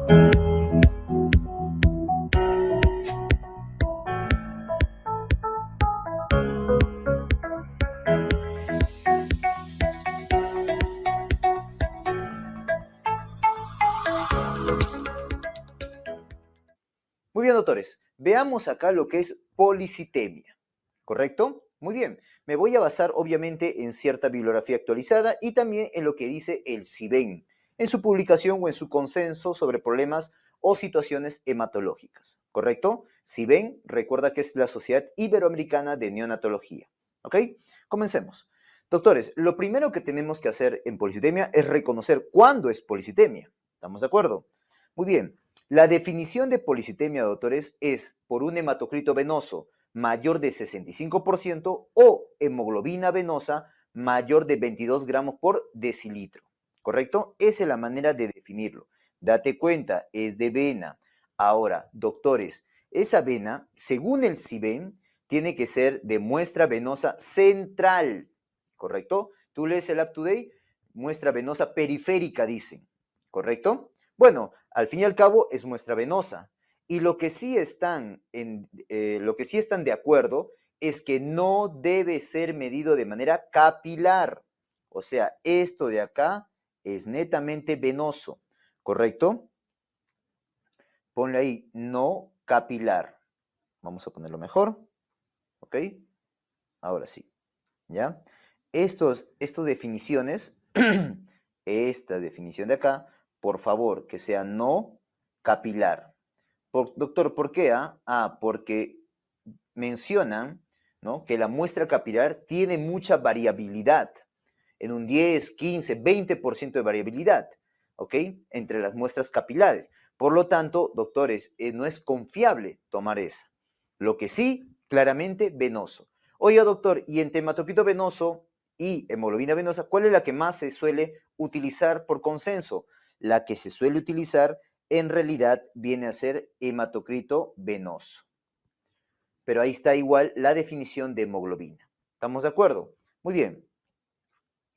Muy bien, doctores. Veamos acá lo que es policitemia, ¿correcto? Muy bien. Me voy a basar obviamente en cierta bibliografía actualizada y también en lo que dice el CIBEN, en su publicación o en su consenso sobre problemas o situaciones hematológicas, ¿correcto? CIBEN, recuerda que es la Sociedad Iberoamericana de Neonatología, ¿ok? Comencemos. Doctores, lo primero que tenemos que hacer en policitemia es reconocer cuándo es policitemia. ¿Estamos de acuerdo? Muy bien. La definición de policitemia, doctores, es por un hematocrito venoso mayor de 65% o hemoglobina venosa mayor de 22 gramos por decilitro, ¿correcto? Esa es la manera de definirlo. Date cuenta, es de vena. Ahora, doctores, esa vena, según el CIBEN, tiene que ser de muestra venosa central, ¿correcto? Tú lees el UpToDate, muestra venosa periférica, dicen, ¿correcto? Bueno, al fin y al cabo es muestra venosa. Y lo que sí están de acuerdo es que no debe ser medido de manera capilar. O sea, esto de acá es netamente venoso, ¿correcto? Ponle ahí, no capilar. Vamos a ponerlo mejor, ¿ok? Ahora sí, ¿ya? Estas definiciones, esta definición de acá, por favor, que sea no capilar. Doctor, ¿por qué? Porque mencionan, ¿no?, que la muestra capilar tiene mucha variabilidad, en un 10, 15, 20% de variabilidad, ¿ok? Entre las muestras capilares. Por lo tanto, doctores, no es confiable tomar esa. Lo que sí, claramente, venoso. Oiga, doctor, y entre hematocrito venoso y hemoglobina venosa, ¿cuál es la que más se suele utilizar por consenso? La que se suele utilizar en realidad viene a ser hematocrito venoso. Pero ahí está igual la definición de hemoglobina. ¿Estamos de acuerdo? Muy bien.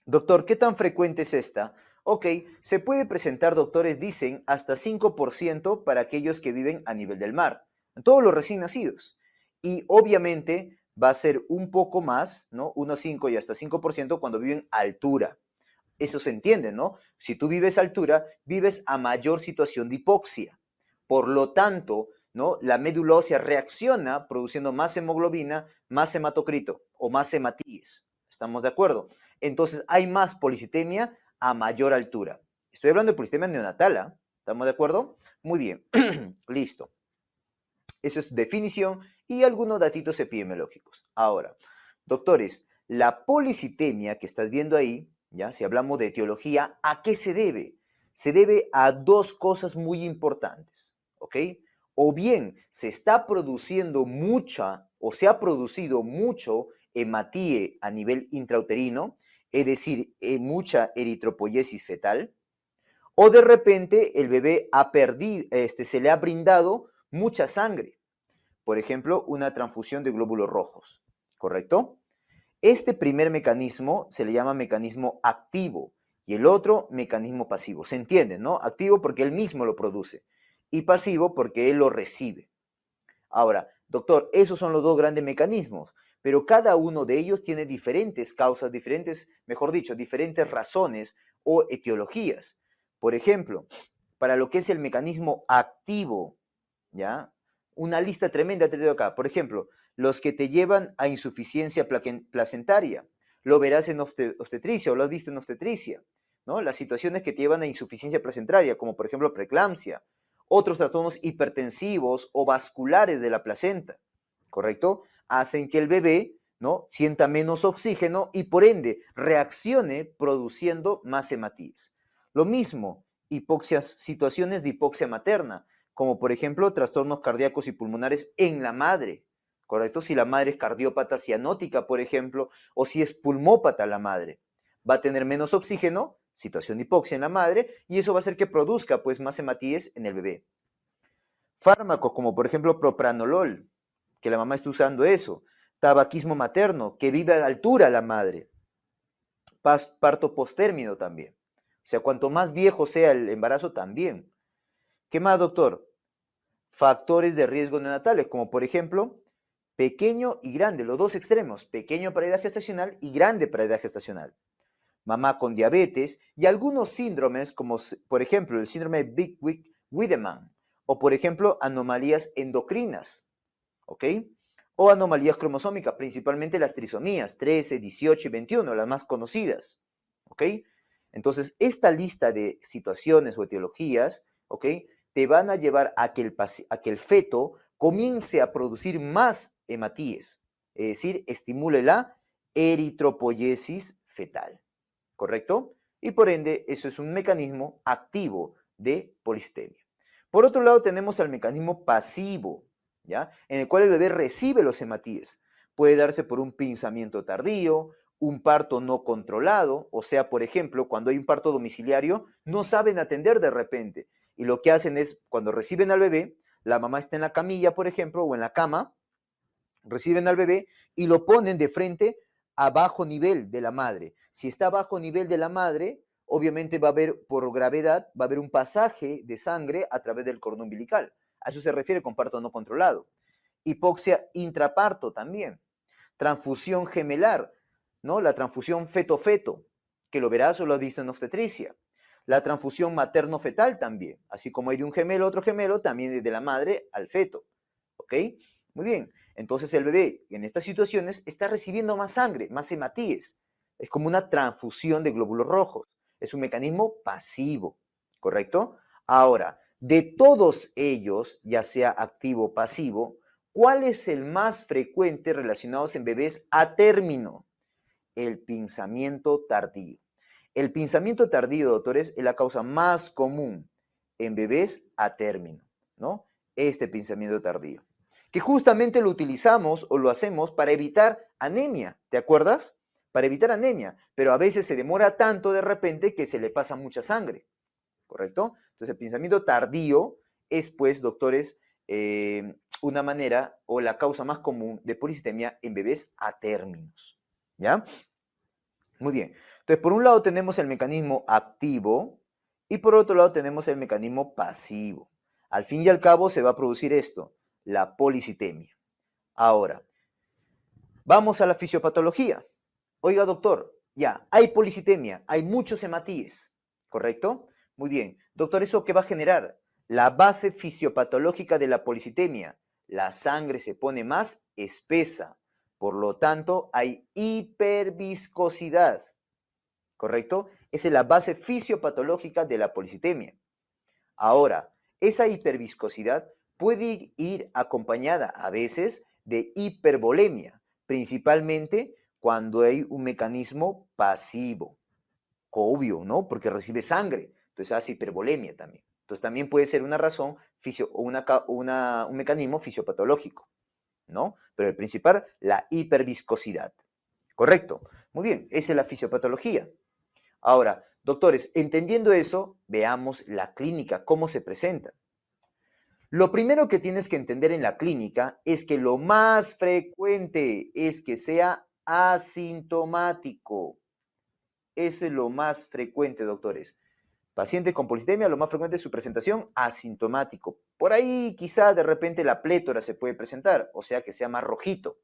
Doctor, ¿qué tan frecuente es esta? Ok, se puede presentar, doctores, dicen, hasta 5% para aquellos que viven a nivel del mar, todos los recién nacidos. Y obviamente va a ser un poco más, ¿no? 1,5 y hasta 5% cuando viven a altura. Eso se entiende, ¿no? Si tú vives a altura, vives a mayor situación de hipoxia. Por lo tanto, ¿no?, la médula ósea reacciona produciendo más hemoglobina, más hematocrito o más hematíes. ¿Estamos de acuerdo? Entonces, hay más policitemia a mayor altura. Estoy hablando de policitemia neonatal, ¿ah? ¿Estamos de acuerdo? Muy bien. Listo. Eso es definición y algunos datitos epidemiológicos. Ahora, doctores, la policitemia que estás viendo ahí, ya, si hablamos de etiología, ¿a qué se debe? Se debe a dos cosas muy importantes, ¿ok? O bien se está produciendo mucha o se ha producido mucho hematíe a nivel intrauterino, es decir, mucha eritropoiesis fetal, o de repente el bebé ha perdido, se le ha brindado mucha sangre. Por ejemplo, una transfusión de glóbulos rojos, ¿correcto? Este primer mecanismo se le llama mecanismo activo y el otro mecanismo pasivo. ¿Se entiende, no? Activo porque él mismo lo produce y pasivo porque él lo recibe. Ahora, doctor, esos son los dos grandes mecanismos, pero cada uno de ellos tiene diferentes causas, mejor dicho, diferentes razones o etiologías. Por ejemplo, para lo que es el mecanismo activo, ¿ya? Una lista tremenda te doy acá. Por ejemplo, los que te llevan a insuficiencia placentaria. Lo verás en obstetricia o lo has visto en obstetricia, ¿no? Las situaciones que te llevan a insuficiencia placentaria, como por ejemplo preeclampsia, otros trastornos hipertensivos o vasculares de la placenta, ¿correcto? Hacen que el bebé, ¿no?, sienta menos oxígeno y por ende reaccione produciendo más hematíes. Lo mismo, situaciones de hipoxia materna, como por ejemplo trastornos cardíacos y pulmonares en la madre, ¿correcto? Si la madre es cardiópata cianótica, por ejemplo, o si es pulmópata la madre, va a tener menos oxígeno, situación de hipoxia en la madre, y eso va a hacer que produzca pues más hematíes en el bebé. Fármacos como por ejemplo propranolol, que la mamá está usando eso, tabaquismo materno, que vive a altura la madre, parto posttérmino también. O sea, cuanto más viejo sea el embarazo también. ¿Qué más, doctor? Factores de riesgo neonatales, como por ejemplo, pequeño y grande, los dos extremos, pequeño para edad gestacional y grande para edad gestacional. Mamá con diabetes y algunos síndromes, como por ejemplo el síndrome de Big-Wiedemann, o por ejemplo anomalías endocrinas, ¿ok? O anomalías cromosómicas, principalmente las trisomías 13, 18 y 21, las más conocidas, ¿ok? Entonces, esta lista de situaciones o etiologías, ¿ok? Te van a llevar a que el feto comience a producir más hematíes, es decir, estimule la eritropoyesis fetal, ¿correcto? Y por ende, eso es un mecanismo activo de polistemia. Por otro lado, tenemos el mecanismo pasivo, ¿ya? En el cual el bebé recibe los hematíes. Puede darse por un pinzamiento tardío, un parto no controlado, o sea, por ejemplo, cuando hay un parto domiciliario, no saben atender de repente. Y lo que hacen es, cuando reciben al bebé, la mamá está en la camilla, por ejemplo, o en la cama, reciben al bebé y lo ponen de frente a bajo nivel de la madre. Si está a bajo nivel de la madre, obviamente va a haber, por gravedad, va a haber un pasaje de sangre a través del cordón umbilical. A eso se refiere con parto no controlado. Hipoxia intraparto también. Transfusión gemelar, ¿no? La transfusión feto-feto, que lo verás o lo has visto en obstetricia. La transfusión materno-fetal también, así como hay de un gemelo a otro gemelo, también de la madre al feto, ¿ok? Muy bien, entonces el bebé en estas situaciones está recibiendo más sangre, más hematíes. Es como una transfusión de glóbulos rojos. Es un mecanismo pasivo, ¿correcto? Ahora, de todos ellos, ya sea activo o pasivo, ¿cuál es el más frecuente relacionados en bebés a término? El pinzamiento tardío. El pinzamiento tardío, doctores, es la causa más común en bebés a término, ¿no? Este pinzamiento tardío. Que justamente lo utilizamos o lo hacemos para evitar anemia, ¿te acuerdas? Para evitar anemia, pero a veces se demora tanto de repente que se le pasa mucha sangre, ¿correcto? Entonces el pinzamiento tardío es, pues, doctores, una manera o la causa más común de polistemia en bebés a términos, ¿ya? Muy bien. Entonces, por un lado tenemos el mecanismo activo y por otro lado tenemos el mecanismo pasivo. Al fin y al cabo se va a producir esto, la policitemia. Ahora, vamos a la fisiopatología. Oiga, doctor, ya, hay policitemia, hay muchos hematíes, ¿correcto? Muy bien. Doctor, ¿eso qué va a generar? La base fisiopatológica de la policitemia. La sangre se pone más espesa. Por lo tanto, hay hiperviscosidad. ¿Correcto? Esa es la base fisiopatológica de la policitemia. Ahora, esa hiperviscosidad puede ir acompañada a veces de hipervolemia, principalmente cuando hay un mecanismo pasivo, obvio, ¿no? Porque recibe sangre, entonces hace hipervolemia también. Entonces también puede ser una razón, un mecanismo fisiopatológico, ¿no? Pero el principal, la hiperviscosidad. Correcto. Muy bien, esa es la fisiopatología. Ahora, doctores, entendiendo eso, veamos la clínica, cómo se presenta. Lo primero que tienes que entender en la clínica es que lo más frecuente es que sea asintomático. Eso es lo más frecuente, doctores. Paciente con policistemia, lo más frecuente es su presentación asintomático. Por ahí quizá de repente la plétora se puede presentar, o sea que sea más rojito.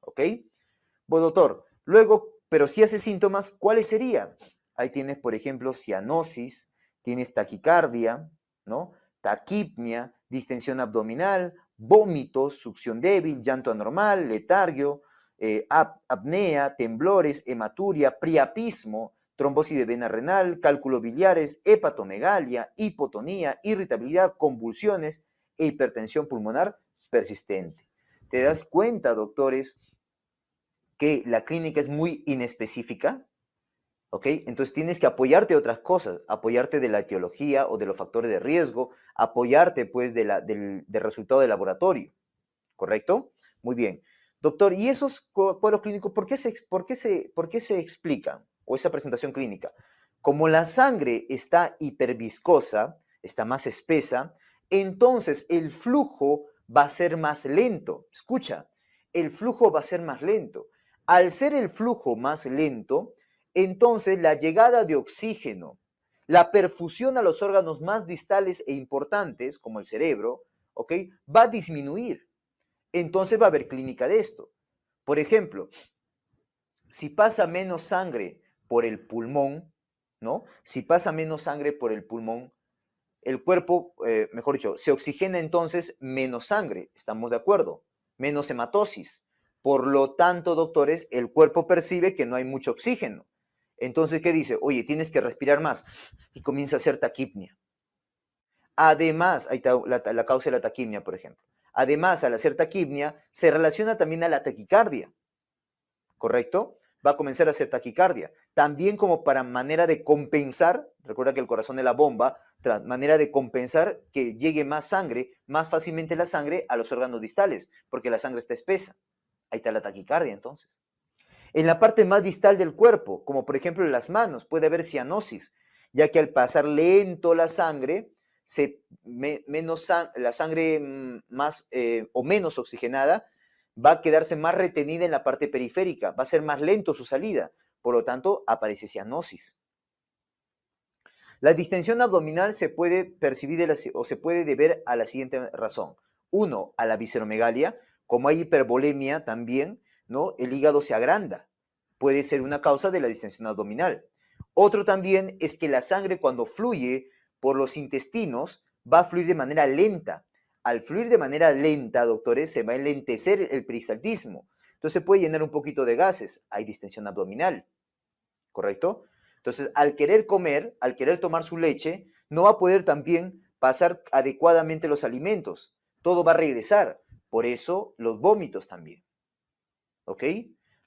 ¿Ok? Bueno, doctor, luego, pero si hace síntomas, ¿cuáles serían? Ahí tienes, por ejemplo, cianosis, tienes taquicardia, ¿no? Taquipnia, distensión abdominal, vómitos, succión débil, llanto anormal, letargio, apnea, temblores, hematuria, priapismo, trombosis de vena renal, cálculos biliares, hepatomegalia, hipotonía, irritabilidad, convulsiones e hipertensión pulmonar persistente. ¿Te das cuenta, doctores, que la clínica es muy inespecífica? ¿Ok? Entonces tienes que apoyarte de otras cosas, apoyarte de la etiología o de los factores de riesgo, apoyarte pues del resultado del laboratorio, ¿correcto? Muy bien. Doctor, ¿y esos cuadros clínicos por qué se explican? O esa presentación clínica. Como la sangre está hiperviscosa, está más espesa, entonces el flujo va a ser más lento. Escucha, el flujo va a ser más lento. Al ser el flujo más lento, entonces la llegada de oxígeno, La perfusión a los órganos más distales e importantes, como el cerebro, ¿ok? Va a disminuir. Entonces va a haber clínica de esto. Por ejemplo, si pasa menos sangre por el pulmón, ¿no? Si pasa menos sangre por el pulmón, el cuerpo, mejor dicho, se oxigena entonces menos sangre, ¿estamos de acuerdo? Menos hematosis. Por lo tanto, doctores, el cuerpo percibe que no hay mucho oxígeno. Entonces, ¿qué dice? Oye, tienes que respirar más. Y comienza a hacer taquipnia. Además, ahí está la causa de la taquipnia, por ejemplo. Además, al hacer taquipnia, se relaciona también a la taquicardia. ¿Correcto? Va a comenzar a hacer taquicardia. También como para manera de compensar, recuerda que el corazón es la bomba, manera de compensar que llegue más sangre, más fácilmente la sangre a los órganos distales, porque la sangre está espesa. Ahí está la taquicardia entonces. En la parte más distal del cuerpo, como por ejemplo en las manos, puede haber cianosis, ya que al pasar lento la sangre, la sangre más o menos oxigenada va a quedarse más retenida en la parte periférica, va a ser más lento su salida, por lo tanto aparece cianosis. La distensión abdominal se puede percibir o se puede deber a la siguiente razón. Uno, a la visceromegalia, como hay hipervolemia también, ¿no? El hígado se agranda. Puede ser una causa de la distensión abdominal. Otro también es que la sangre cuando fluye por los intestinos va a fluir de manera lenta. Al fluir de manera lenta, doctores, se va a enlentecer el peristaltismo. Entonces se puede llenar un poquito de gases. Hay distensión abdominal, ¿correcto? Entonces, al querer comer, al querer tomar su leche, no va a poder también pasar adecuadamente los alimentos. Todo va a regresar. Por eso, los vómitos también. ¿Ok?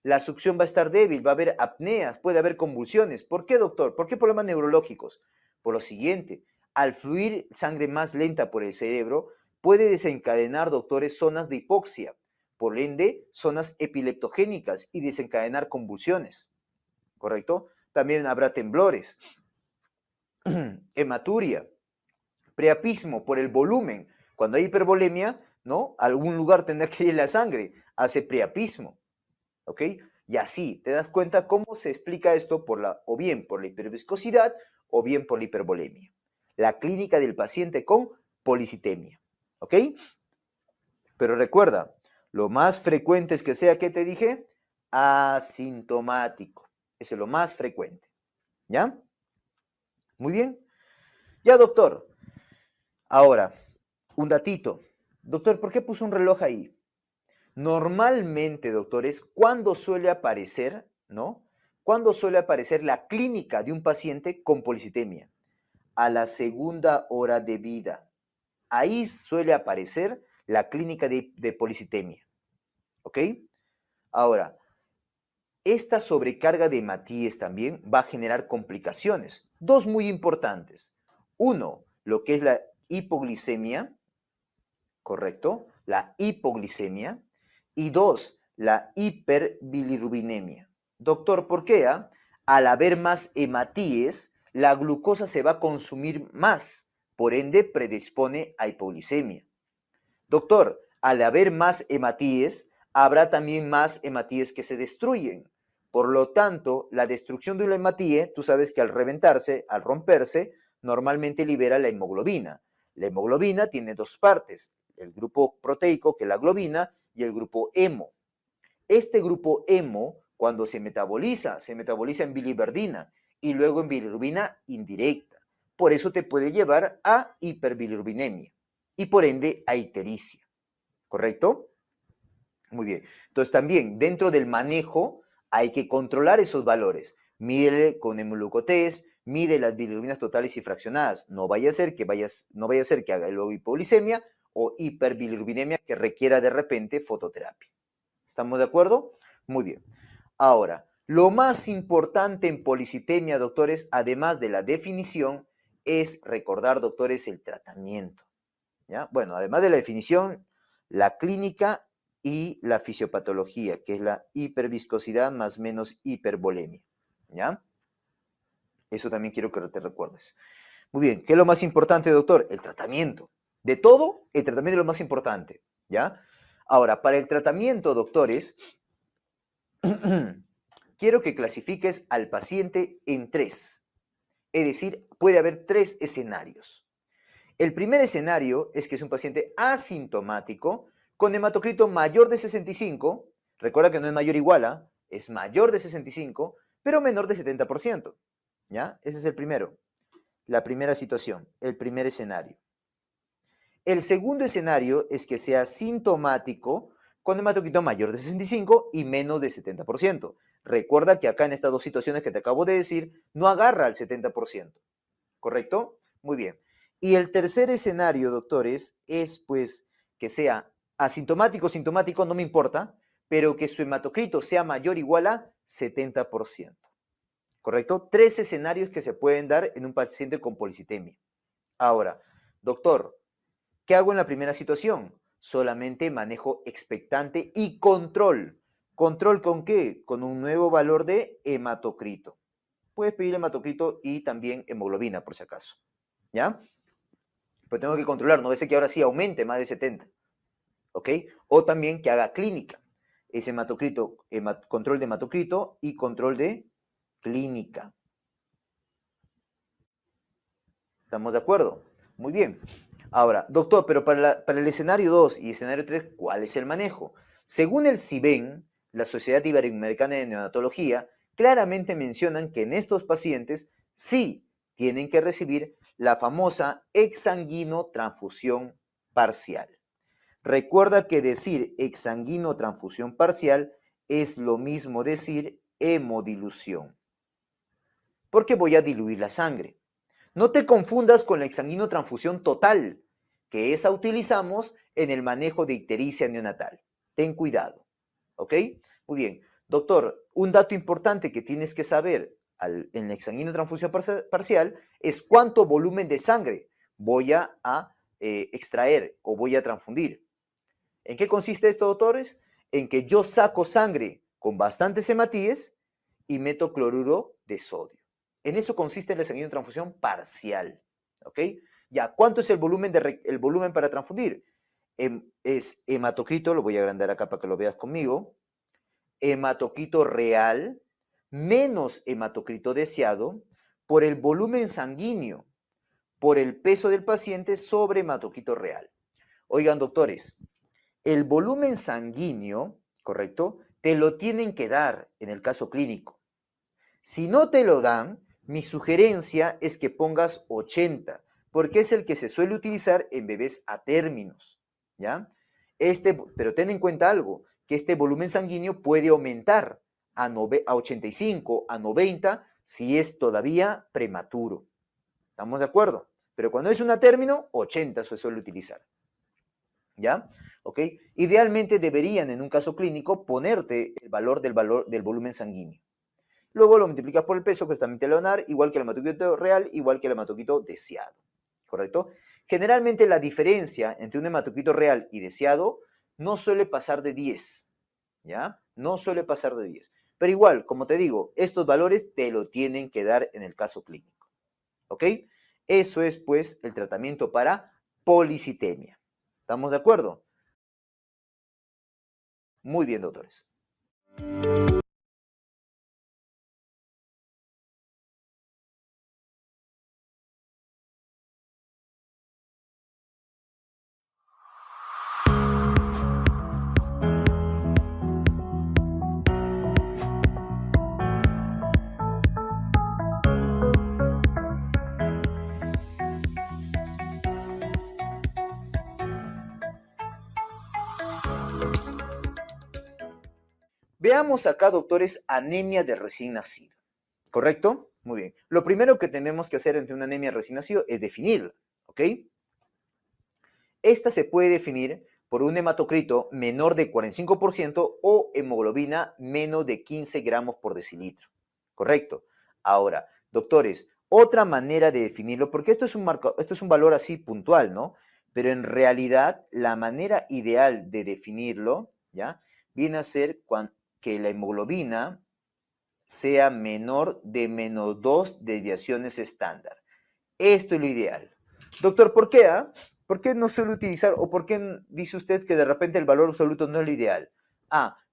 La succión va a estar débil, va a haber apneas, puede haber convulsiones. ¿Por qué, doctor? ¿Por qué problemas neurológicos? Por lo siguiente, al fluir sangre más lenta por el cerebro, puede desencadenar, doctores, zonas de hipoxia, por ende, zonas epileptogénicas y desencadenar convulsiones. ¿Correcto? También habrá temblores, hematuria, priapismo por el volumen. Cuando hay hipervolemia, ¿no? A algún lugar tendrá que ir la sangre, hace priapismo, ¿ok? Y así, te das cuenta cómo se explica esto o bien por la hiperviscosidad o bien por la hipervolemia. La clínica del paciente con policitemia, ¿ok? Pero recuerda, lo más frecuente es que sea, ¿qué te dije? Asintomático. Ese es lo más frecuente, ¿ya? Muy bien. Ya, doctor. Ahora, un datito. Doctor, ¿por qué puso un reloj ahí? Normalmente, doctores, ¿cuándo suele aparecer, no? ¿Cuándo suele aparecer la clínica de un paciente con policitemia? A la segunda hora de vida. Ahí suele aparecer la clínica de policitemia. ¿Ok? Ahora, esta sobrecarga de hematíes también va a generar complicaciones. Dos muy importantes. Uno, lo que es la hipoglicemia, ¿correcto? La hipoglicemia. Y dos, la hiperbilirrubinemia. Doctor, ¿por qué? Al haber más hematíes, la glucosa se va a consumir más, por ende predispone a hipoglicemia. Doctor, al haber más hematíes, habrá también más hematíes que se destruyen. Por lo tanto, la destrucción de una hematíe, tú sabes que al reventarse, al romperse, normalmente libera la hemoglobina. La hemoglobina tiene dos partes, el grupo proteico, que es la globina, y el grupo hemo. Este grupo hemo, cuando se metaboliza en biliverdina y luego en bilirrubina indirecta. Por eso te puede llevar a hiperbilirrubinemia y por ende a ictericia. ¿Correcto? Muy bien. Entonces también dentro del manejo hay que controlar esos valores. Mídele con hemoglucotest, mide las bilirrubinas totales y fraccionadas. No vaya a ser que haga luego hipoglicemia o hiperbilirrubinemia que requiera de repente fototerapia. ¿Estamos de acuerdo? Muy bien. Ahora, lo más importante en policitemia, doctores, además de la definición, es recordar, doctores, el tratamiento. ¿Ya? Bueno, además de la definición, la clínica y la fisiopatología, que es la hiperviscosidad más menos hipervolemia. ¿Ya? Eso también quiero que te recuerdes. Muy bien, ¿qué es lo más importante, doctor? El tratamiento. De todo, el tratamiento es lo más importante. ¿Ya? Ahora, para el tratamiento, doctores, quiero que clasifiques al paciente en tres. Es decir, puede haber tres escenarios. El primer escenario es que es un paciente asintomático con hematocrito mayor de 65, recuerda que no es mayor o igual a, es mayor de 65, pero menor de 70%. ¿Ya? Ese es el primero, la primera situación, el primer escenario. El segundo escenario es que sea sintomático con hematocrito mayor de 65 y menos de 70%. Recuerda que acá en estas dos situaciones que te acabo de decir, no agarra al 70%. ¿Correcto? Muy bien. Y el tercer escenario, doctores, es pues que sea asintomático, sintomático, no me importa, pero que su hematocrito sea mayor o igual a 70%. ¿Correcto? Tres escenarios que se pueden dar en un paciente con policitemia. Ahora, doctor, ¿qué hago en la primera situación? Solamente manejo expectante y control. ¿Control con qué? Con un nuevo valor de hematocrito. Puedes pedir hematocrito y también hemoglobina, por si acaso. ¿Ya? Pero tengo que controlar, no va a ser que ahora sí aumente más de 70. ¿Ok? O también que haga clínica. Es hematocrito, control de hematocrito y control de clínica. ¿Estamos de acuerdo? Muy bien. Ahora, doctor, pero para el escenario 2 y escenario 3, ¿cuál es el manejo? Según el CIBEN, la Sociedad Iberoamericana de Neonatología, claramente mencionan que en estos pacientes sí tienen que recibir la famosa exsanguino transfusión parcial. Recuerda que decir exsanguino transfusión parcial es lo mismo decir hemodilución, porque voy a diluir la sangre. No te confundas con la exsanguinotransfusión total, que esa utilizamos en el manejo de ictericia neonatal. Ten cuidado, ¿ok? Muy bien. Doctor, un dato importante que tienes que saber en la exsanguinotransfusión parcial es cuánto volumen de sangre voy a extraer o voy a transfundir. ¿En qué consiste esto, doctores? En que yo saco sangre con bastantes hematíes y meto cloruro de sodio. En eso consiste la transfusión parcial. ¿Ok? Ya, ¿cuánto es el volumen para transfundir? Es hematocrito, lo voy a agrandar acá para que lo veas conmigo. Hematocrito real menos hematocrito deseado por el volumen sanguíneo, por el peso del paciente sobre hematocrito real. Oigan, doctores, el volumen sanguíneo, ¿correcto? Te lo tienen que dar en el caso clínico. Si no te lo dan, mi sugerencia es que pongas 80, porque es el que se suele utilizar en bebés a términos, ¿ya? Pero ten en cuenta algo, que este volumen sanguíneo puede aumentar a 85, a 90, si es todavía prematuro. ¿Estamos de acuerdo? Pero cuando es un a término, 80 se suele utilizar. ¿Ya? ¿Ok? Idealmente deberían, en un caso clínico, ponerte el valor del volumen sanguíneo. Luego lo multiplicas por el peso, que también te lo van a dar, igual que el hematocrito real, igual que el hematocrito deseado. ¿Correcto? Generalmente la diferencia entre un hematocrito real y deseado no suele pasar de 10. ¿Ya? No suele pasar de 10. Pero igual, como te digo, estos valores te lo tienen que dar en el caso clínico. ¿Ok? Eso es, pues, el tratamiento para policitemia. ¿Estamos de acuerdo? Muy bien, doctores. Veamos acá, doctores, anemia de recién nacido. ¿Correcto? Muy bien. Lo primero que tenemos que hacer ante una anemia de recién nacido es definirla. ¿Ok? Esta se puede definir por un hematocrito menor de 45% o hemoglobina menos de 15 gramos por decilitro. ¿Correcto? Ahora, doctores, otra manera de definirlo, porque esto es un valor así puntual, ¿no? Pero en realidad la manera ideal de definirlo, ¿ya? Viene a ser que la hemoglobina sea menor de menos 2 desviaciones estándar. Esto es lo ideal. Doctor, ¿por qué? ¿Por qué no suele utilizar o por qué dice usted que de repente el valor absoluto no es lo ideal?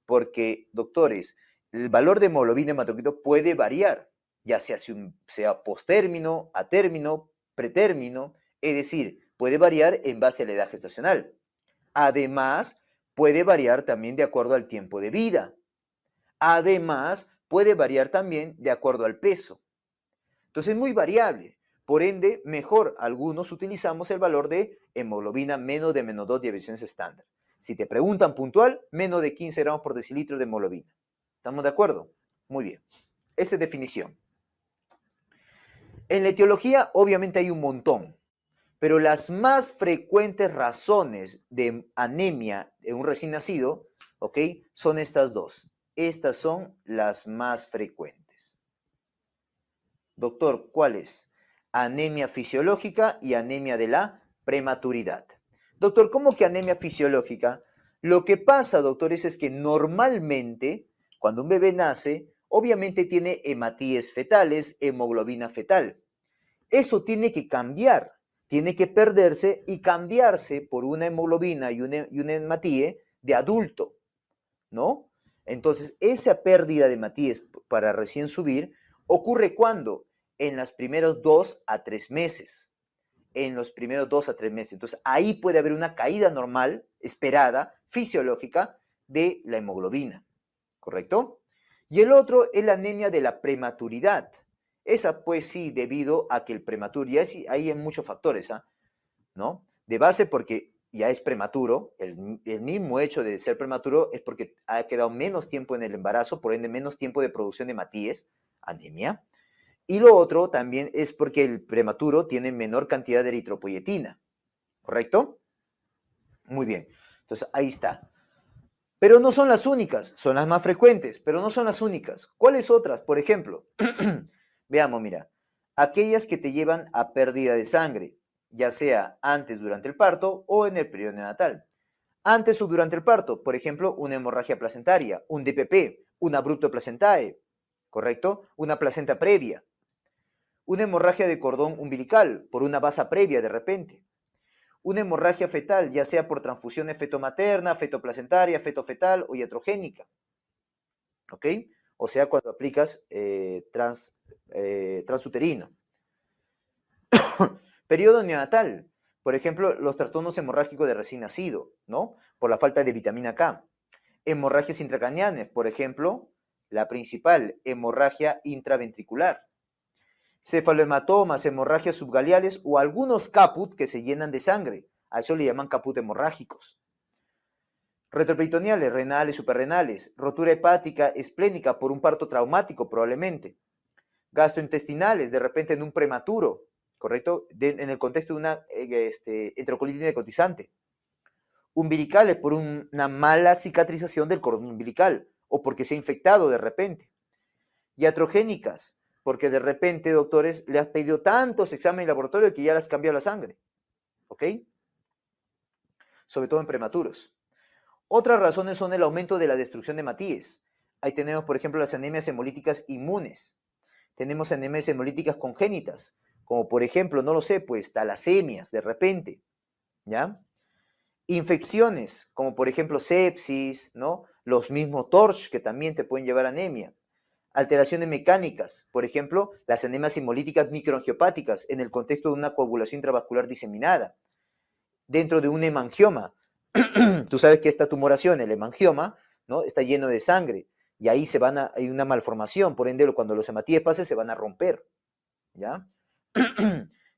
Porque, doctores, el valor de hemoglobina hematocrito puede variar, ya sea postérmino, a término, pretérmino, es decir, puede variar en base a la edad gestacional. Además, puede variar también de acuerdo al tiempo de vida. Además, puede variar también de acuerdo al peso. Entonces es muy variable. Por ende, mejor algunos utilizamos el valor de hemoglobina menos de menos 2 diabetes estándar. Si te preguntan puntual, menos de 15 gramos por decilitro de hemoglobina. ¿Estamos de acuerdo? Muy bien. Esa es definición. En la etiología, obviamente hay un montón, pero las más frecuentes razones de anemia en un recién nacido, ¿ok? Son estas dos. Estas son las más frecuentes. Doctor, ¿cuál es? Anemia fisiológica y anemia de la prematuridad. Doctor, ¿cómo que anemia fisiológica? Lo que pasa, doctores, es que normalmente, cuando un bebé nace, obviamente tiene hematíes fetales, hemoglobina fetal. Eso tiene que cambiar, tiene que perderse y cambiarse por una hemoglobina y una hematíe de adulto, ¿no? Entonces, esa pérdida de hematíes para recién subir ocurre cuando en los primeros 2 a 3 meses. En los primeros 2 a 3 meses. Entonces, ahí puede haber una caída normal, esperada, fisiológica, de la hemoglobina. ¿Correcto? Y el otro es la anemia de la prematuridad. Esa, pues sí, debido a que el prematuro, ya hay muchos factores, ¿no? De base porque ya es prematuro, el mismo hecho de ser prematuro es porque ha quedado menos tiempo en el embarazo, por ende menos tiempo de producción de hematíes, anemia. Y lo otro también es porque el prematuro tiene menor cantidad de eritropoyetina, ¿correcto? Muy bien, entonces ahí está. Pero no son las únicas, son las más frecuentes, pero no son las únicas. ¿Cuáles otras? Por ejemplo, veamos, mira, aquellas que te llevan a pérdida de sangre, ya sea antes, durante el parto o en el periodo neonatal. Antes o durante el parto, por ejemplo, una hemorragia placentaria, un DPP, un abrupto placentae, ¿correcto? Una placenta previa, una hemorragia de cordón umbilical por una basa previa de repente, una hemorragia fetal, ya sea por transfusiones fetomaterna, fetoplacentaria, fetofetal o iatrogénica, ¿ok? O sea, cuando aplicas transuterino. Periodo neonatal, por ejemplo, los trastornos hemorrágicos de recién nacido, ¿no? Por la falta de vitamina K. Hemorragias intracraneales, por ejemplo, la principal, hemorragia intraventricular. Cefalohematomas, hemorragias subgaleales o algunos caput que se llenan de sangre. A eso le llaman caput hemorrágicos. Retroperitoneales, renales, suprarrenales. Rotura hepática esplénica por un parto traumático probablemente. Gastrointestinales, de repente en un prematuro, ¿correcto? En el contexto de una enterocolitis necrotizante. Umbilicales por una mala cicatrización del cordón umbilical o porque se ha infectado de repente. Iatrogénicas, porque de repente, doctores, le has pedido tantos exámenes de laboratorio que ya le has cambiado la sangre, ¿ok? Sobre todo en prematuros. Otras razones son el aumento de la destrucción de hematíes. Ahí tenemos, por ejemplo, las anemias hemolíticas inmunes. Tenemos anemias hemolíticas congénitas, como por ejemplo, no lo sé, pues talasemias de repente, ¿ya? Infecciones, como por ejemplo sepsis, ¿no? Los mismos TORCH que también te pueden llevar a anemia. Alteraciones mecánicas, por ejemplo, las anemias hemolíticas microangiopáticas en el contexto de una coagulación intravascular diseminada. Dentro de un hemangioma, tú sabes que esta tumoración, el hemangioma, ¿no? Está lleno de sangre y ahí hay una malformación, por ende cuando los hematíes pasen se van a romper, ¿ya?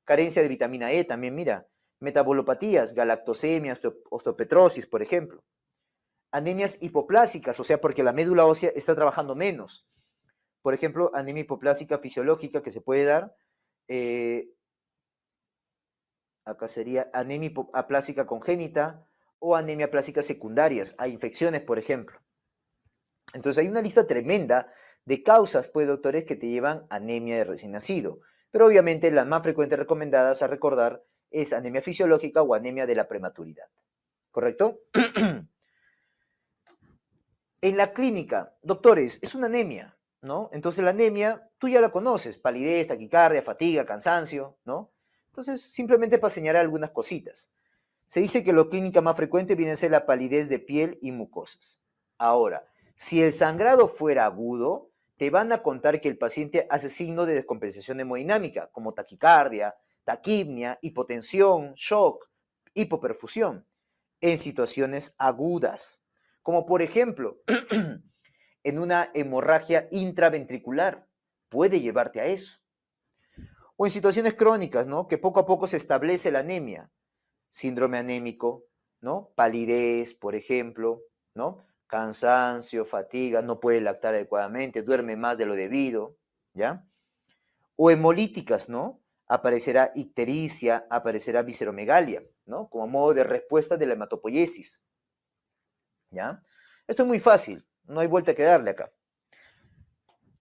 Carencia de vitamina E también, mira, metabolopatías, galactosemia, osteopetrosis, por ejemplo. Anemias hipoplásicas, o sea, porque la médula ósea está trabajando menos. Por ejemplo, anemia hipoplásica fisiológica que se puede dar, acá sería anemia aplásica congénita o anemia plásicas secundarias a infecciones, por ejemplo. Entonces hay una lista tremenda de causas, pues, doctores, que te llevan a anemia de recién nacido. Pero obviamente las más frecuentes recomendadas a recordar es anemia fisiológica o anemia de la prematuridad. ¿Correcto? En la clínica, doctores, es una anemia, ¿no? Entonces la anemia, tú ya la conoces, palidez, taquicardia, fatiga, cansancio, ¿no? Entonces, simplemente para señalar algunas cositas. Se dice que la clínica más frecuente viene a ser la palidez de piel y mucosas. Ahora, si el sangrado fuera agudo, te van a contar que el paciente hace signo de descompensación hemodinámica, como taquicardia, taquipnia, hipotensión, shock, hipoperfusión, en situaciones agudas, como por ejemplo, en una hemorragia intraventricular, puede llevarte a eso. O en situaciones crónicas, ¿no? Que poco a poco se establece la anemia, síndrome anémico, ¿no? Palidez, por ejemplo, ¿no? Cansancio, fatiga, no puede lactar adecuadamente, duerme más de lo debido, ¿ya? O hemolíticas, ¿no? Aparecerá ictericia, aparecerá visceromegalia, ¿no? Como modo de respuesta de la hematopoiesis, ¿ya? Esto es muy fácil, no hay vuelta que darle acá.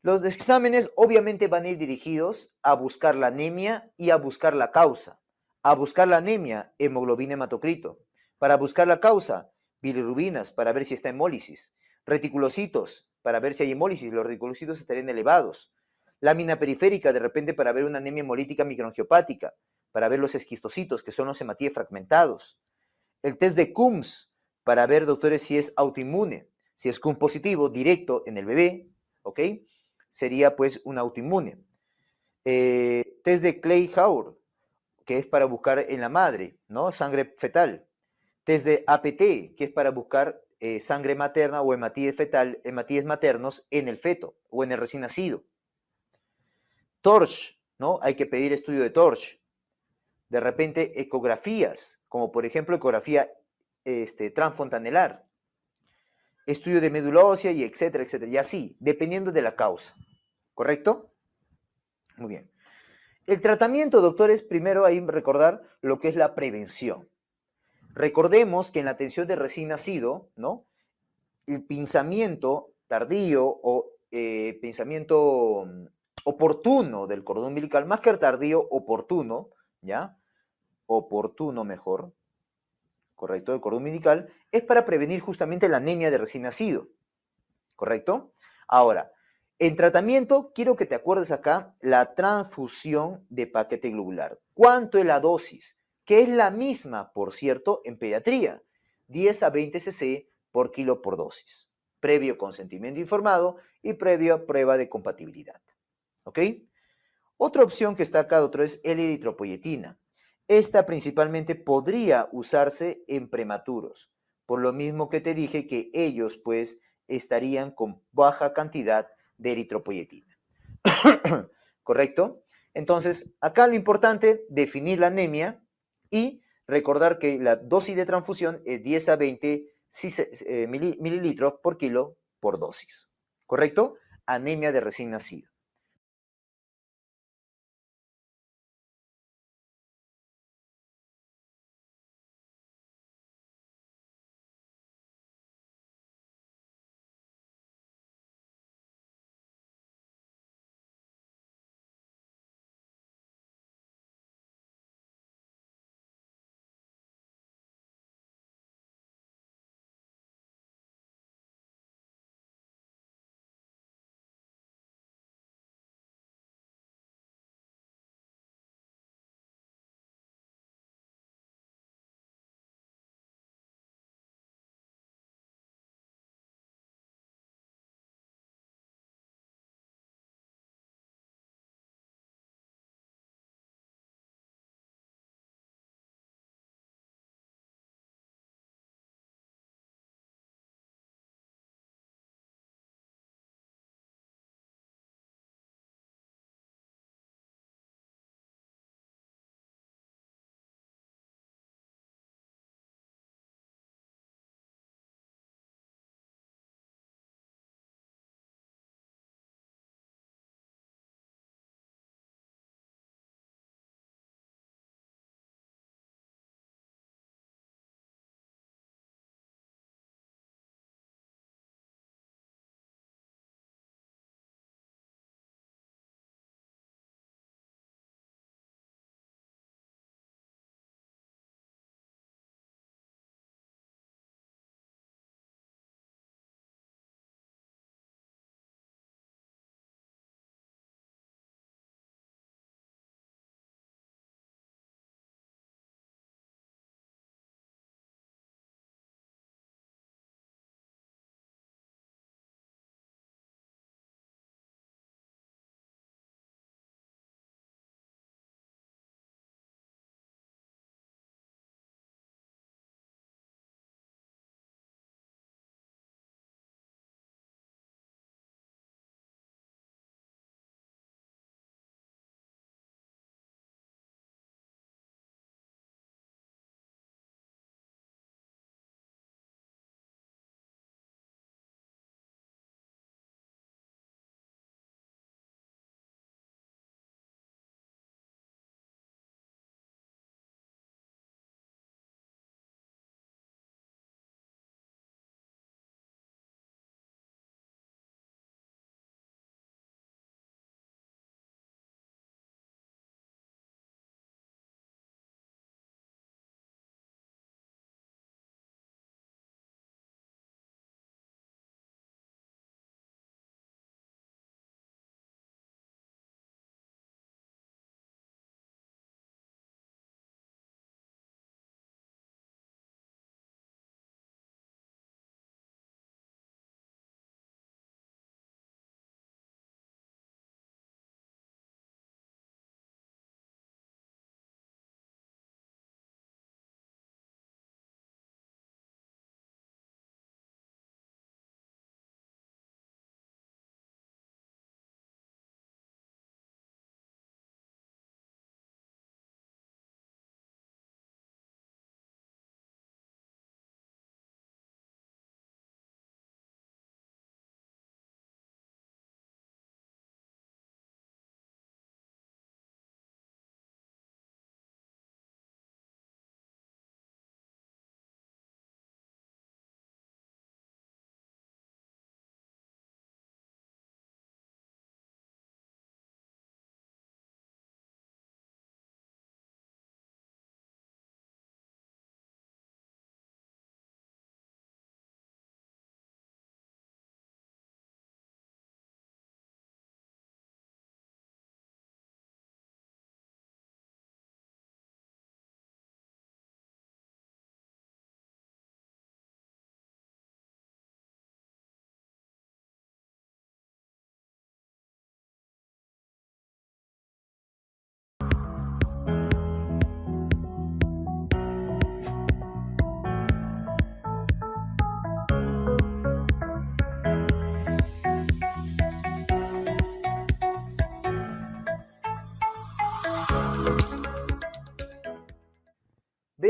Los exámenes obviamente van a ir dirigidos a buscar la anemia y a buscar la causa. A buscar la anemia, hemoglobina hematocrito. Para buscar la causa, bilirrubinas para ver si está hemólisis. Reticulocitos para ver si hay hemólisis, los reticulocitos estarían elevados. Lámina periférica de repente para ver una anemia hemolítica microangiopática, para ver los esquistocitos que son los hematíes fragmentados. El test de Coombs para ver, doctores, si es autoinmune. Si es Coombs positivo, directo en el bebé, ¿ok? Sería pues un autoinmune. Test de Clay-Haur, que es para buscar en la madre, ¿no? Sangre fetal. Test de APT, que es para buscar sangre materna o hematíes fetal, hematíes maternos en el feto o en el recién nacido. TORCH, ¿no? Hay que pedir estudio de TORCH. De repente, ecografías, como por ejemplo ecografía transfontanelar, estudio de médula ósea y etcétera, etcétera. Y así, dependiendo de la causa. ¿Correcto? Muy bien. El tratamiento, doctores, primero hay que recordar lo que es la prevención. Recordemos que en la atención de recién nacido, ¿no? El pinzamiento tardío o pinzamiento oportuno del cordón umbilical, más que tardío, oportuno, ¿ya? Oportuno mejor, correcto, del cordón umbilical, es para prevenir justamente la anemia de recién nacido, ¿correcto? Ahora, en tratamiento, quiero que te acuerdes acá la transfusión de paquete globular. ¿Cuánto es la dosis? Que es la misma, por cierto, en pediatría, 10 a 20 cc por kilo por dosis, previo consentimiento informado y previa prueba de compatibilidad. ¿Ok? Otra opción que está acá, doctor, es L-eritropoyetina. Esta principalmente podría usarse en prematuros, por lo mismo que te dije que ellos pues estarían con baja cantidad de eritropoyetina. ¿Correcto? Entonces, acá lo importante, definir la anemia y recordar que la dosis de transfusión es 10 a 20 mililitros por kilo por dosis. ¿Correcto? Anemia de recién nacido.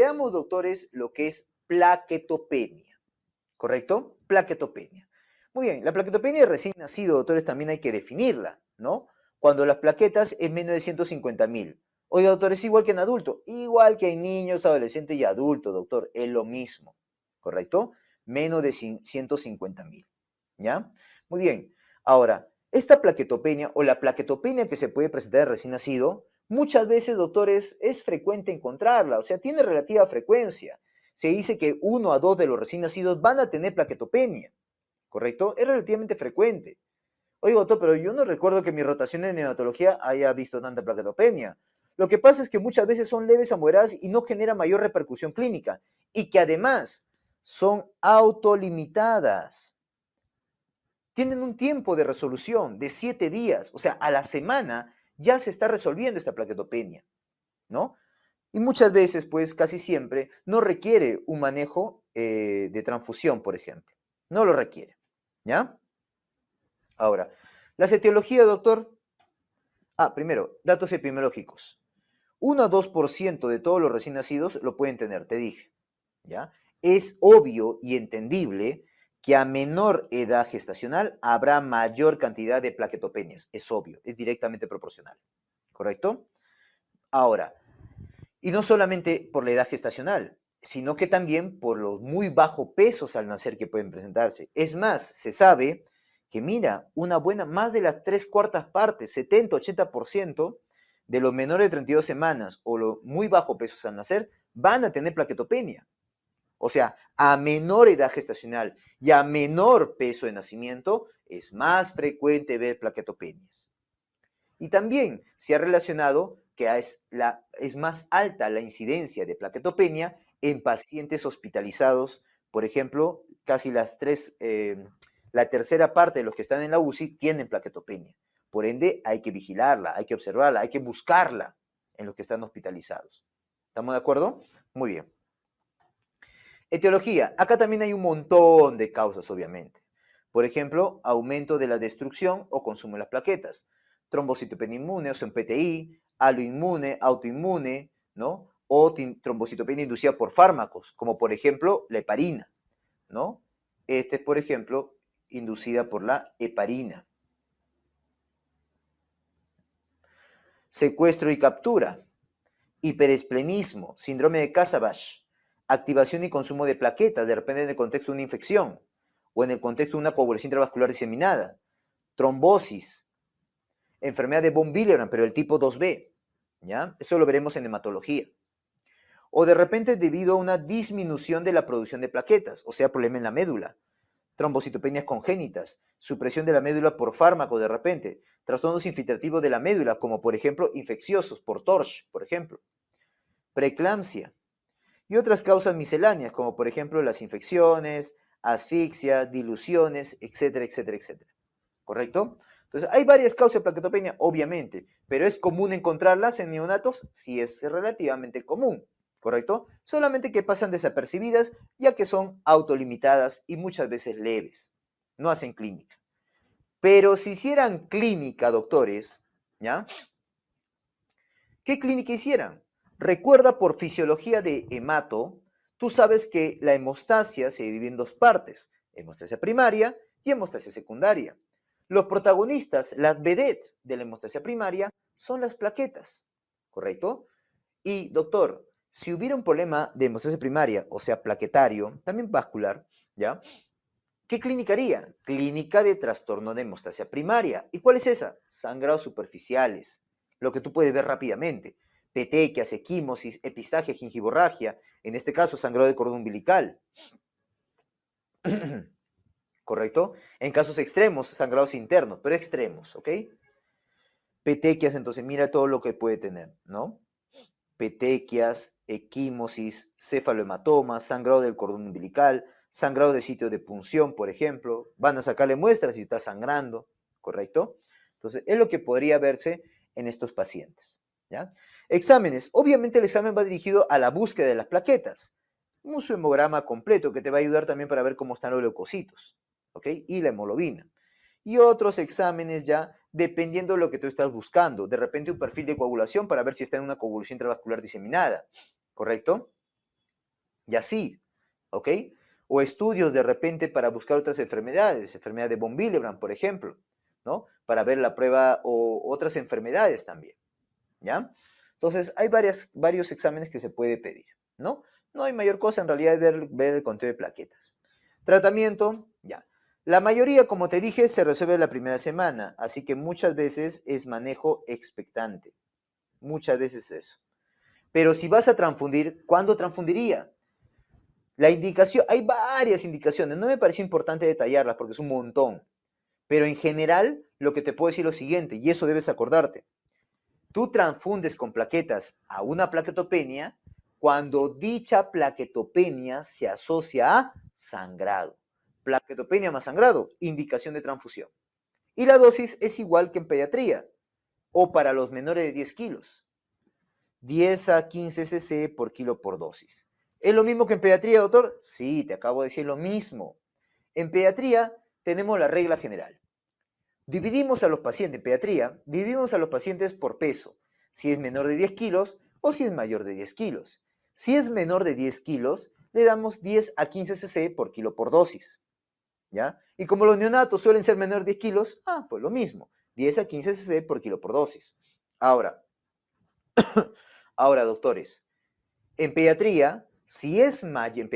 veamos, doctores, lo que es plaquetopenia, ¿correcto? Plaquetopenia. Muy bien, la plaquetopenia de recién nacido, doctores, también hay que definirla, ¿no? Cuando las plaquetas es menos de 150.000. Oye, doctor, es igual que en adulto. Igual que en niños, adolescentes y adultos, doctor, es lo mismo, ¿correcto? Menos de 150.000, ¿ya? Muy bien. Ahora, esta plaquetopenia o la plaquetopenia que se puede presentar de recién nacido, muchas veces, doctores, es frecuente encontrarla, o sea, tiene relativa frecuencia. Se dice que 1 a 2 de los recién nacidos van a tener plaquetopenia, ¿correcto? Es relativamente frecuente. Oye, doctor, pero yo no recuerdo que mi rotación en neonatología haya visto tanta plaquetopenia. Lo que pasa es que muchas veces son leves a moderadas y no genera mayor repercusión clínica. Y que además son autolimitadas. Tienen un tiempo de resolución de 7 días. O sea, a la semana ya se está resolviendo esta plaquetopenia, ¿no? Y muchas veces, pues casi siempre, no requiere un manejo de transfusión, por ejemplo. No lo requiere, ¿ya? Ahora, las etiologías, doctor. Primero, datos epidemiológicos. 1 a 2% de todos los recién nacidos lo pueden tener, te dije, ¿ya? Es obvio y entendible que a menor edad gestacional habrá mayor cantidad de plaquetopenias. Es obvio, es directamente proporcional, ¿correcto? Ahora, y no solamente por la edad gestacional, sino que también por los muy bajos pesos al nacer que pueden presentarse. Es más, se sabe que, mira, más de las 3/4 partes, 70-80% de los menores de 32 semanas o los muy bajos pesos al nacer van a tener plaquetopenia. O sea, a menor edad gestacional y a menor peso de nacimiento, es más frecuente ver plaquetopenias. Y también se ha relacionado que es más alta la incidencia de plaquetopenia en pacientes hospitalizados. Por ejemplo, casi la tercera parte de los que están en la UCI tienen plaquetopenia. Por ende, hay que vigilarla, hay que observarla, hay que buscarla en los que están hospitalizados. ¿Estamos de acuerdo? Muy bien. Etiología. Acá también hay un montón de causas, obviamente. Por ejemplo, aumento de la destrucción o consumo de las plaquetas. Trombocitopenia inmune, o sea, un PTI, aloinmune, autoinmune, ¿no? O trombocitopenia inducida por fármacos, como por ejemplo la heparina, ¿no? Este es, por ejemplo, inducida por la heparina. Secuestro y captura. Hiperesplenismo, síndrome de Casabach, activación y consumo de plaquetas, de repente en el contexto de una infección o en el contexto de una coagulación intravascular diseminada, trombosis, enfermedad de von Willebrand, pero el tipo 2B, ¿ya? Eso lo veremos en hematología. O de repente debido a una disminución de la producción de plaquetas, o sea, problema en la médula, trombocitopenias congénitas, supresión de la médula por fármaco de repente, trastornos infiltrativos de la médula, como por ejemplo infecciosos por TORCH, por ejemplo, preeclampsia, y otras causas misceláneas, como por ejemplo las infecciones, asfixia, diluciones, etcétera, etcétera, etcétera. ¿Correcto? Entonces, hay varias causas de plaquetopenia, obviamente, pero es común encontrarlas en neonatos, sí es relativamente común, ¿correcto? Solamente que pasan desapercibidas, ya que son autolimitadas y muchas veces leves, no hacen clínica. Pero si hicieran clínica, doctores, ¿ya? ¿Qué clínica hicieran? Recuerda, por fisiología de hemato, tú sabes que la hemostasia se divide en dos partes, hemostasia primaria y hemostasia secundaria. Los protagonistas, las vedettes de la hemostasia primaria, son las plaquetas, ¿correcto? Y, doctor, si hubiera un problema de hemostasia primaria, o sea, plaquetario, también vascular, ¿ya? ¿Qué clínica haría? Clínica de trastorno de hemostasia primaria. ¿Y cuál es esa? Sangrados superficiales, lo que tú puedes ver rápidamente. Petequias, equimosis, epistaxia, gingivorragia, en este caso sangrado de cordón umbilical. ¿Correcto? En casos extremos, sangrados internos, pero extremos, ¿ok? Petequias, entonces mira todo lo que puede tener, ¿no? Petequias, equimosis, cefalohematoma, sangrado del cordón umbilical, sangrado de sitio de punción, por ejemplo. Van a sacarle muestras si está sangrando, ¿correcto? Entonces, es lo que podría verse en estos pacientes, ¿ya? Exámenes. Obviamente el examen va dirigido a la búsqueda de las plaquetas. Un hemograma completo que te va a ayudar también para ver cómo están los leucocitos, ¿ok? Y la hemoglobina. Y otros exámenes ya dependiendo de lo que tú estás buscando. De repente un perfil de coagulación para ver si está en una coagulación intravascular diseminada, ¿correcto? Y así, ¿ok? O estudios de repente para buscar otras enfermedades, enfermedad de von Willebrand, por ejemplo, ¿no? Para ver la prueba o otras enfermedades también, ¿ya? Entonces, hay varios exámenes que se puede pedir, ¿no? No hay mayor cosa, en realidad, ver el conteo de plaquetas. Tratamiento, ya. La mayoría, como te dije, se resuelve la primera semana, así que muchas veces es manejo expectante. Muchas veces eso. Pero si vas a transfundir, ¿cuándo transfundiría? La indicación, hay varias indicaciones, no me pareció importante detallarlas porque es un montón, pero en general lo que te puedo decir es lo siguiente, y eso debes acordarte. Tú transfundes con plaquetas a una plaquetopenia cuando dicha plaquetopenia se asocia a sangrado. Plaquetopenia más sangrado, indicación de transfusión. Y la dosis es igual que en pediatría o para los menores de 10 kilos. 10 a 15 cc por kilo por dosis. ¿Es lo mismo que en pediatría, doctor? Sí, te acabo de decir lo mismo. En pediatría tenemos la regla general. Dividimos a los pacientes, en pediatría, dividimos a los pacientes por peso, si es menor de 10 kilos o si es mayor de 10 kilos. Si es menor de 10 kilos, le damos 10 a 15 cc por kilo por dosis, ¿ya? Y como los neonatos suelen ser menor de 10 kilos, pues lo mismo, 10 a 15 cc por kilo por dosis. Ahora, doctores, en pediatría, si es mayor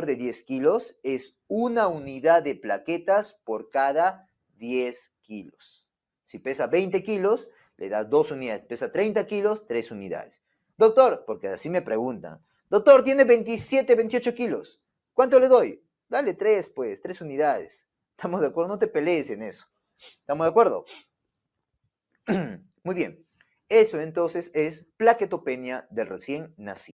de 10 kilos, es una unidad de plaquetas por cada 10 kilos. Si pesa 20 kilos, le das 2 unidades. Pesa 30 kilos, 3 unidades. Doctor, porque así me preguntan. Doctor, tiene 27, 28 kilos. ¿Cuánto le doy? Dale 3, pues, 3 unidades. ¿Estamos de acuerdo? No te pelees en eso. ¿Estamos de acuerdo? Muy bien. Eso entonces es plaquetopenia del recién nacido.